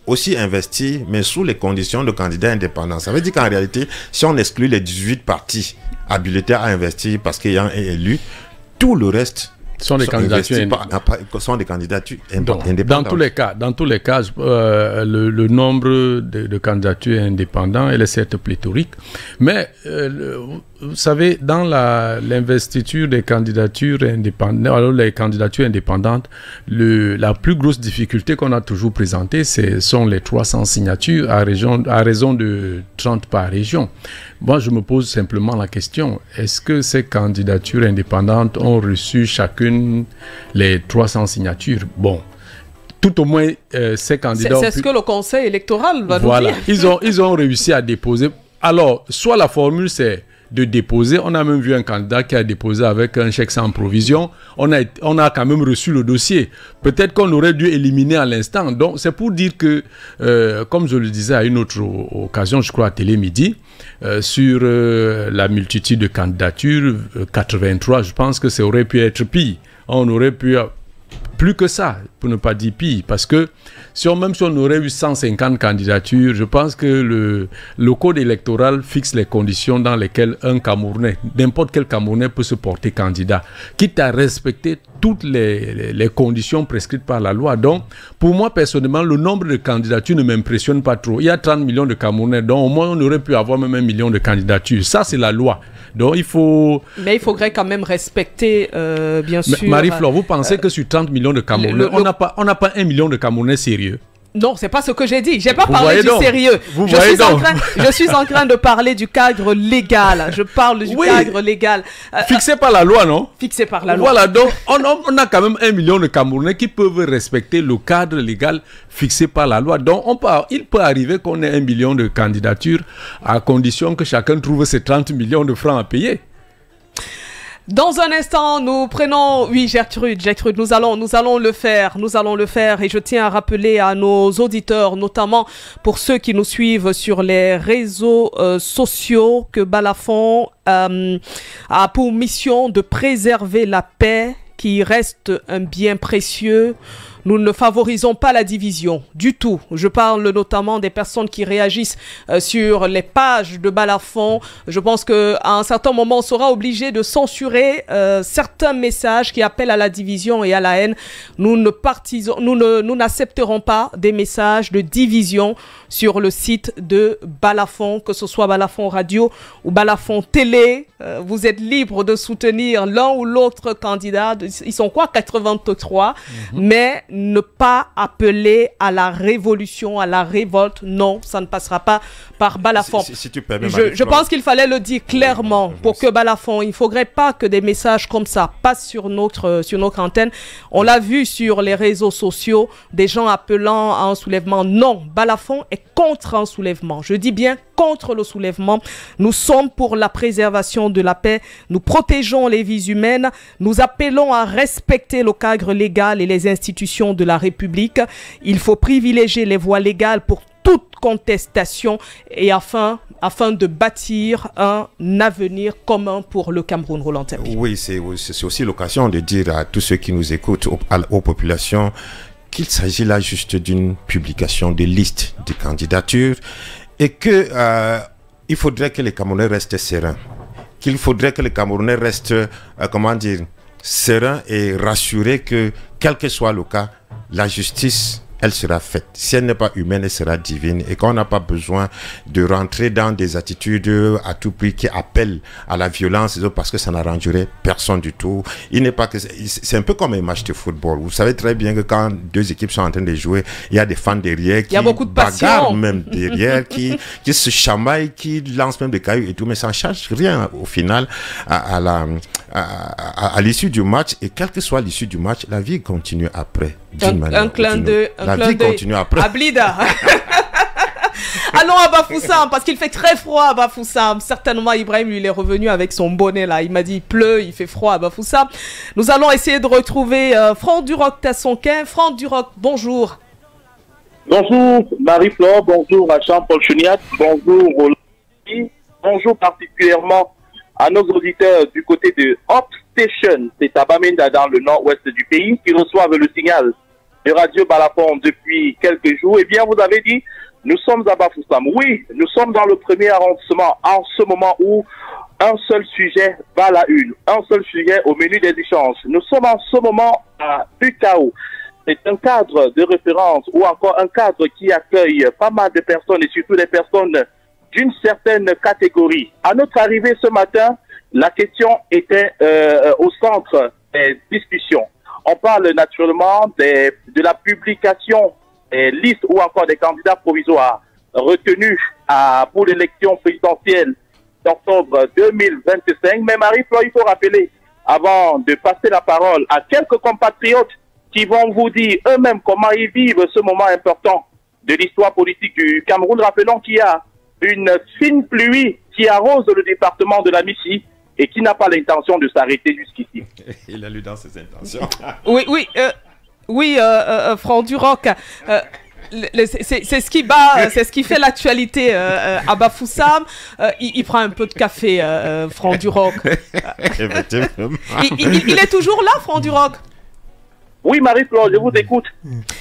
aussi investir, mais sous les conditions de candidat indépendant. Ça veut dire qu'en réalité, si on exclut les 18 partis habilités à investir parce qu'il y a un élu, tout le reste sont des candidatures indépendantes. Dans tous les cas, le nombre de candidatures indépendantes, elle est certes pléthorique, mais vous savez, dans l'investiture des candidatures indépendantes, alors les candidatures indépendantes, la plus grosse difficulté qu'on a toujours présentée, ce sont les 300 signatures à raison de 30 par région. Moi, je me pose simplement la question, est-ce que ces candidatures indépendantes ont reçu chacune les 300 signatures? Bon, tout au moins, ces candidats... C'est ce que le Conseil électoral va nous dire. Ils ont réussi à déposer. Alors, soit la formule, c'est de déposer. On a même vu un candidat qui a déposé avec un chèque sans provision. On a quand même reçu le dossier. Peut-être qu'on aurait dû éliminer à l'instant. Donc, c'est pour dire que, comme je le disais à une autre occasion, je crois à Télémidi, sur la multitude de candidatures, 83, je pense que ça aurait pu être pire. On aurait pu... Plus que ça, pour ne pas dire pire, parce que même si on aurait eu 150 candidatures, je pense que le code électoral fixe les conditions dans lesquelles un Camerounais, n'importe quel Camerounais peut se porter candidat, quitte à respecter toutes les conditions prescrites par la loi. Donc, pour moi, personnellement, le nombre de candidatures ne m'impressionne pas trop. Il y a 30 millions de Camerounais, donc au moins on aurait pu avoir même 1 million de candidatures. Ça, c'est la loi. Donc, il faut... Mais il faudrait quand même respecter, bien sûr... Marie-Flore, vous pensez que sur 30 millions de Camerounais, on n'a pas 1 million de Camerounais sérieux? Non, c'est pas ce que j'ai dit. J'ai pas parlé du sérieux. Je suis en train de parler du cadre légal. Je parle du cadre légal. Fixé par la loi, non? Fixé par la loi. Voilà, donc on a quand même 1 million de Camerounais qui peuvent respecter le cadre légal fixé par la loi. Donc il peut arriver qu'on ait 1 million de candidatures à condition que chacun trouve ses 30 millions de francs à payer. Dans un instant, nous prenons... Oui, Gertrude, nous allons le faire. Et je tiens à rappeler à nos auditeurs, notamment pour ceux qui nous suivent sur les réseaux sociaux, que Balafon a pour mission de préserver la paix, qui reste un bien précieux. Nous ne favorisons pas la division du tout. Je parle notamment des personnes qui réagissent sur les pages de Balafon. Je pense qu'à un certain moment, on sera obligé de censurer certains messages qui appellent à la division et à la haine. Nous n'accepterons pas des messages de division sur le site de Balafon, que ce soit Balafon Radio ou Balafon Télé. Vous êtes libre de soutenir l'un ou l'autre candidat. Ils sont quoi, 83, mais ne pas appeler à la révolution, à la révolte. Non, ça ne passera pas par Balafon. Si tu permets, je pense qu'il fallait le dire clairement pour que Balafon, il ne faudrait pas que des messages comme ça passent sur notre antenne. On l'a vu sur les réseaux sociaux, des gens appelant à un soulèvement. Non, Balafon est contre un soulèvement. Je dis bien contre le soulèvement. Nous sommes pour la préservation de la paix. Nous protégeons les vies humaines. Nous appelons à respecter le cadre légal et les institutions de la République. Il faut privilégier les voies légales pour toute contestation et afin de bâtir un avenir commun pour le Cameroun, Roland Tapi. Oui, c'est aussi l'occasion de dire à tous ceux qui nous écoutent, aux populations, qu'il s'agit là juste d'une publication de listes de candidatures et que il faudrait que les Camerounais restent sereins, qu'il faudrait que les Camerounais restent, sereins et rassurés que, quel que soit le cas, la justice, elle sera faite. Si elle n'est pas humaine, elle sera divine et qu'on n'a pas besoin de rentrer dans des attitudes à tout prix qui appellent à la violence parce que ça n'arrangerait personne du tout. Il n'est pas que c'est un peu comme un match de football. Vous savez très bien que quand deux équipes sont en train de jouer, il y a des fans derrière qui bagarrent même derrière, qui se chamaillent, qui lancent même des cailloux et tout, mais ça ne change rien au final à l'issue du match. Et quelle que soit l'issue du match, la vie continue après. Un clin d'œil à Blida. Allons à Bafoussam, parce qu'il fait très froid à Bafoussam. Certainement, Ibrahim, lui, il est revenu avec son bonnet là. Il m'a dit, il pleut, il fait froid à Bafoussam. Nous allons essayer de retrouver Franck Duroc Tassonquin. Franck Duroc, bonjour. Bonjour Marie-Flore, bonjour à Jean-Paul Chuniat, bonjour Roland. bonjour particulièrement à nos auditeurs du côté de Hop Station, c'est à Bamenda dans le nord-ouest du pays, qui reçoivent le signal de Radio Balafon depuis quelques jours. Eh bien, vous avez dit, nous sommes à Bafoussam. Oui, nous sommes dans le premier arrondissement en ce moment où un seul sujet va à la une, un seul sujet au menu des échanges. Nous sommes en ce moment à UKAO. C'est un cadre de référence ou encore un cadre qui accueille pas mal de personnes et surtout des personnes d'une certaine catégorie. À notre arrivée ce matin, la question était au centre des discussions. On parle naturellement de la publication des listes ou encore des candidats provisoires retenus pour l'élection présidentielle d'octobre 2025. Mais Marie-Flore, il faut rappeler, avant de passer la parole à quelques compatriotes qui vont vous dire eux-mêmes comment ils vivent ce moment important de l'histoire politique du Cameroun. Rappelons qu'il y a une fine pluie qui arrose le département de la Missy et qui n'a pas l'intention de s'arrêter jusqu'ici. Il a lu dans ses intentions. Oui, Franck Duroc. C'est ce qui bat, c'est ce qui fait l'actualité à Bafoussam. Il prend un peu de café, Franck Duroc. Il est toujours là, Franck Duroc? Oui, Marie-Flore, je vous écoute.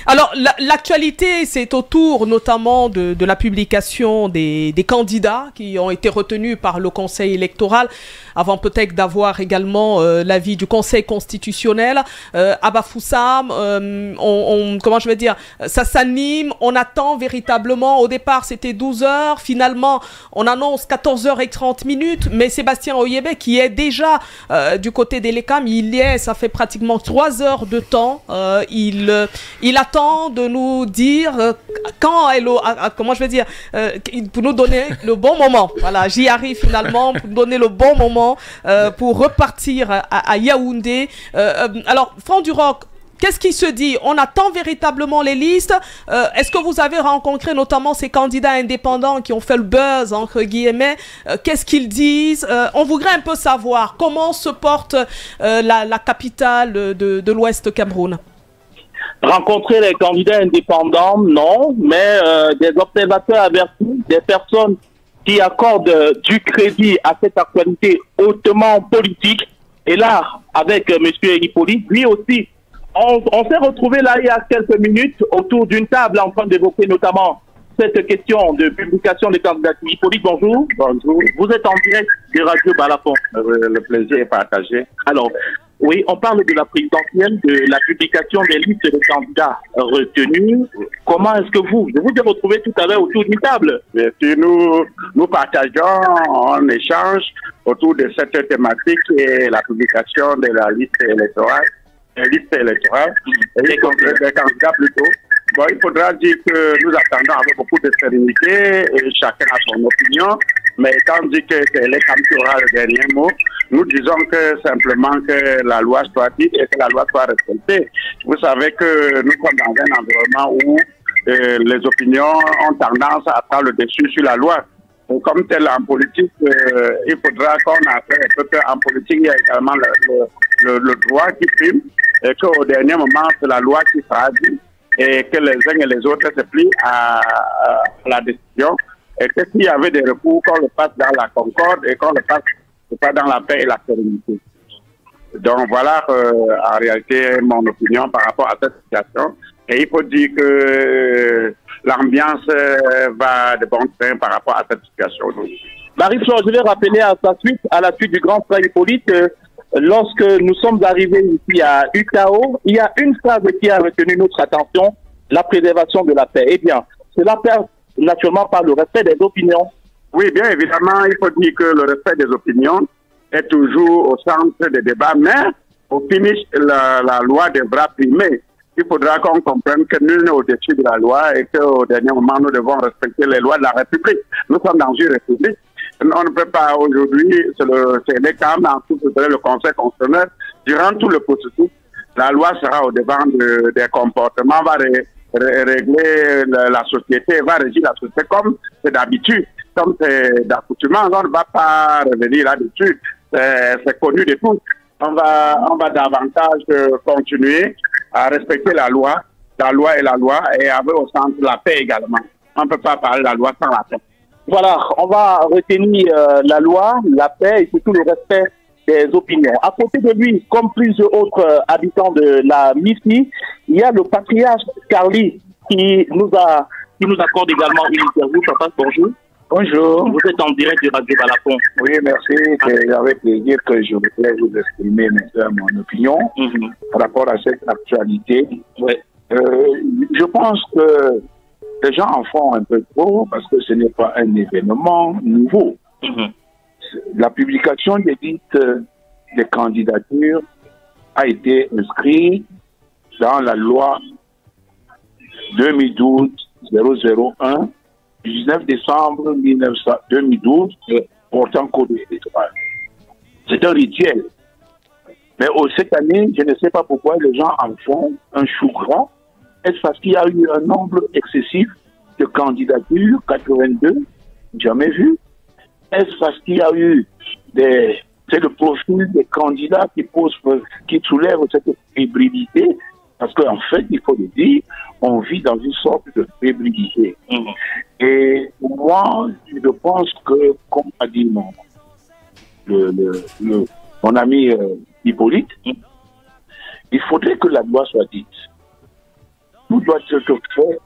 Alors, l'actualité, c'est autour notamment de la publication des candidats qui ont été retenus par le Conseil électoral, avant peut-être d'avoir également l'avis du Conseil constitutionnel. À Bafoussam, comment je vais dire, ça s'anime, on attend véritablement. Au départ, c'était 12 heures. Finalement, on annonce 14h30, mais Sébastien Oyebe, qui est déjà du côté des LECAM, il y est, ça fait pratiquement 3 heures de temps. Il attend de nous dire quand comment je vais dire, pour nous donner le bon moment. Voilà, j'y arrive finalement, pour nous donner le bon moment pour repartir à Yaoundé. Alors, Franck Duroc, qu'est-ce qui se dit? On attend véritablement les listes. Est-ce que vous avez rencontré notamment ces candidats indépendants qui ont fait le buzz, entre guillemets? Qu'est-ce qu'ils disent? On voudrait un peu savoir comment se porte la capitale de l'Ouest Cameroun. Rencontrer les candidats indépendants, non, mais des observateurs avertis, des personnes qui accordent du crédit à cette actualité hautement politique. Et là, avec M. Hippolyte, lui aussi, on s'est retrouvé là il y a quelques minutes autour d'une table en train d'évoquer notamment cette question de publication des candidatures. Hippolyte, bonjour. Bonjour. Vous êtes en direct de Radio Balafon. Le plaisir est partagé. Alors, oui, on parle de la présidentielle, de la publication des listes de candidats retenus. Comment est-ce que vous ai retrouvé tout à l'heure autour d'une table? Bien sûr, nous partageons un échange autour de cette thématique et la publication de la liste électorale. Des candidats plutôt. Bon, il faudra dire que nous attendons avec beaucoup de sérénité et chacun a son opinion. Mais quand on dit que c'est l'État qui aura le dernier mot, nous disons que simplement que la loi soit dite et que la loi soit respectée. Vous savez que nous sommes dans un environnement où les opinions ont tendance à prendre le dessus sur la loi. Et comme tel en politique, il faudra qu'on apprenne un peu qu'en politique, il y a également le droit qui prime et qu'au dernier moment, c'est la loi qui sera dite et que les uns et les autres se plient à la décision. Et que s'il y avait des recours, qu'on le fasse dans la concorde et qu'on le fasse pas dans la paix et la sérénité. Donc voilà en réalité mon opinion par rapport à cette situation. Et il faut dire que l'ambiance va de bon train par rapport à cette situation. Marie-Flore, je vais rappeler à la suite du grand frère Hippolyte, lorsque nous sommes arrivés ici à UKAO, il y a une phrase qui a retenu notre attention, la préservation de la paix. Eh bien, cela passe naturellement par le respect des opinions. Oui, bien évidemment, il faut dire que le respect des opinions est toujours au centre des débats, mais au finish, la loi devra primer. Il faudra qu'on comprenne que nul n'est au-dessus de la loi et qu'au dernier moment, nous devons respecter les lois de la République. Nous sommes dans une République. On ne peut pas aujourd'hui, c'est les câbles, ensuite le Conseil constitutionnel. Durant tout le processus, la loi sera au devant des comportements, va régler la société, va régir la société comme c'est d'habitude, comme c'est d'accoutumance. On ne va pas revenir là-dessus. C'est connu de tous. On va davantage continuer à respecter la loi. La loi est la loi et avec au centre la paix également. On ne peut pas parler de la loi sans la paix. Voilà, on va retenir la loi, la paix et surtout le respect des opinions. À côté de lui, comme plusieurs autres habitants de la MIFI, il y a le patriarche Carly qui nous accorde également une interview. Papa, bonjour. Bonjour. Vous êtes en direct de Radio Balafon. Oui, merci. C'est avec plaisir que je voudrais vous exprimer maintenant mon opinion par rapport à cette actualité. Ouais. Je pense que les gens en font un peu trop parce que ce n'est pas un événement nouveau. La publication des listes des candidatures a été inscrite dans la loi 2012-001 du 19 décembre 2012 portant code électoral. C'est un rituel. Mais cette année, je ne sais pas pourquoi les gens en font un chou gras. Est-ce parce qu'il y a eu un nombre excessif de candidatures, 82, jamais vu? Est-ce parce qu'il y a eu c'est le profil des candidats qui soulève cette fébrilité? Parce qu'en fait, il faut le dire, on vit dans une sorte de fébrilité. Et moi, je pense que, comme a dit mon ami Hippolyte, il faudrait que la loi soit dite. Tout doit être fait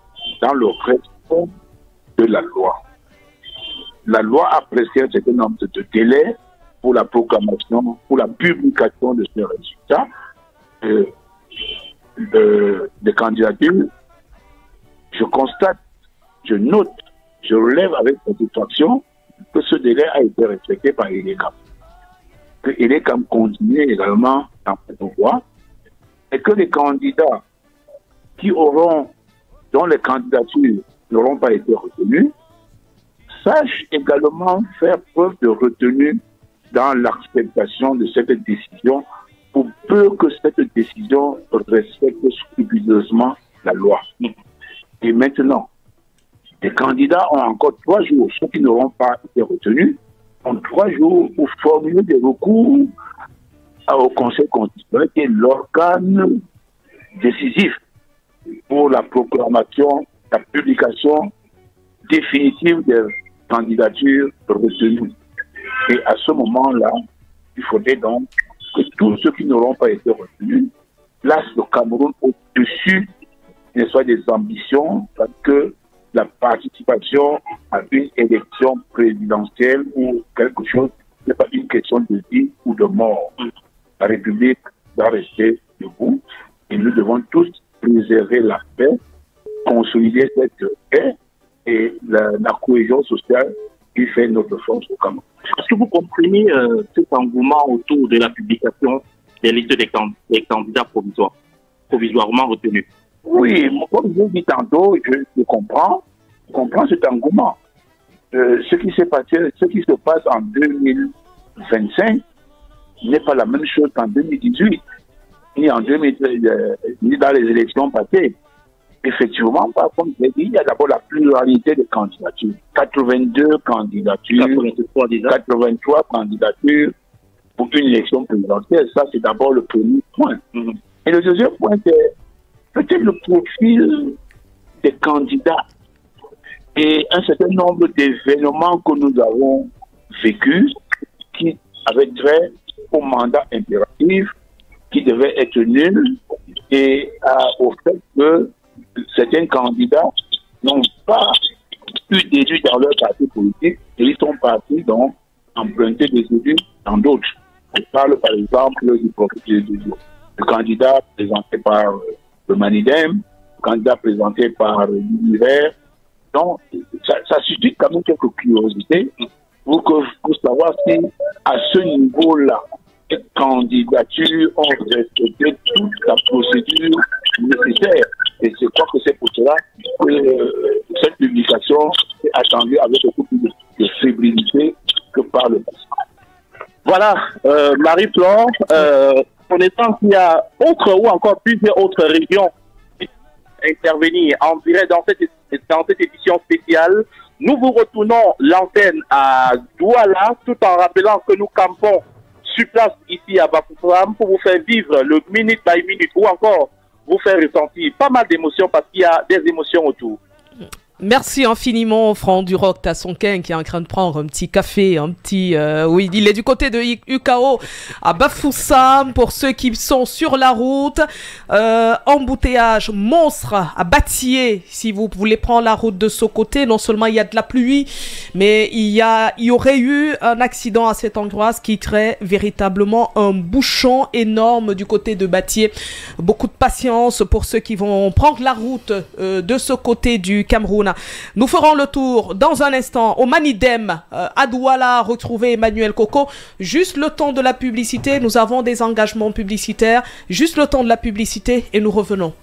dans le respect de la loi. La loi a prescrit un certain nombre de délais pour la proclamation, pour la publication de ces résultats de candidature. Je constate, je note, je relève avec satisfaction que ce délai a été respecté par ELECAM. Que ELECAM continue également dans cette voie et que les candidats dont les candidatures n'auront pas été retenues, sachent également faire preuve de retenue dans l'acceptation de cette décision pour peu que cette décision respecte scrupuleusement la loi. Et maintenant, les candidats ont encore 3 jours, ceux qui n'auront pas été retenus, ont 3 jours pour formuler des recours au Conseil constitutionnel, qui est l'organe décisif pour la proclamation, la publication définitive des candidatures retenues. Et à ce moment-là, il faudrait donc que tous ceux qui n'auront pas été retenus placent le Cameroun au-dessus, n'est-ce pas, des ambitions, parce que la participation à une élection présidentielle ou quelque chose, ce n'est pas une question de vie ou de mort. La République doit rester debout et nous devons tous préserver la paix, consolider cette paix et la cohésion sociale qui fait notre force au Cameroun. Est-ce que vous comprenez cet engouement autour de la publication des listes des candidats provisoirement retenus? Oui, comme je l'ai dit tantôt, je comprends cet engouement. Ce qui se passe en 2025 n'est pas la même chose qu'en 2018, ni dans les élections passées. Effectivement, par contre, il y a d'abord la pluralité des candidatures. 82 candidatures, 83 candidatures pour une élection présidentielle. Ça, c'est d'abord le premier point. Et le deuxième point, c'est peut-être le profil des candidats et un certain nombre d'événements que nous avons vécus qui avaient trait au mandat impératif, qui devait être nul, et au fait que certains candidats n'ont pas eu d'élu dans leur parti politique et ils sont partis donc emprunter des élus dans d'autres. Je parle par exemple du candidat présenté par le Manidem, le candidat présenté par l'Univers. Donc, ça suscite quand même quelques curiosités pour savoir si à ce niveau-là, les candidatures ont respecté toute la procédure nécessaire. Et je crois que c'est pour cela que cette publication est attendue avec beaucoup plus de fébrilité que par le passé. Voilà, Marie-Flore, connaissant qu'il y a autre ou encore plusieurs autres régions qui intervenir en direct dans cette édition spéciale, nous vous retournons l'antenne à Douala tout en rappelant que nous campons sur place ici à Bafoussam pour vous faire vivre le minute by minute ou encore vous faire ressentir pas mal d'émotions parce qu'il y a des émotions autour. Merci infiniment, Franck Duroc Tassonkin, qui est en train de prendre un petit café, un petit... oui, il est du côté de UKO à Bafoussam. Pour ceux qui sont sur la route, embouteillage monstre à Batié. Si vous voulez prendre la route de ce côté, non seulement il y a de la pluie, mais il y aurait eu un accident à cet endroit, ce qui crée véritablement un bouchon énorme du côté de Batié. Beaucoup de patience pour ceux qui vont prendre la route de ce côté du Cameroun. Nous ferons le tour dans un instant au Manidem, à Douala, retrouver Emmanuel Coco. Juste le temps de la publicité, nous avons des engagements publicitaires. Juste le temps de la publicité et nous revenons.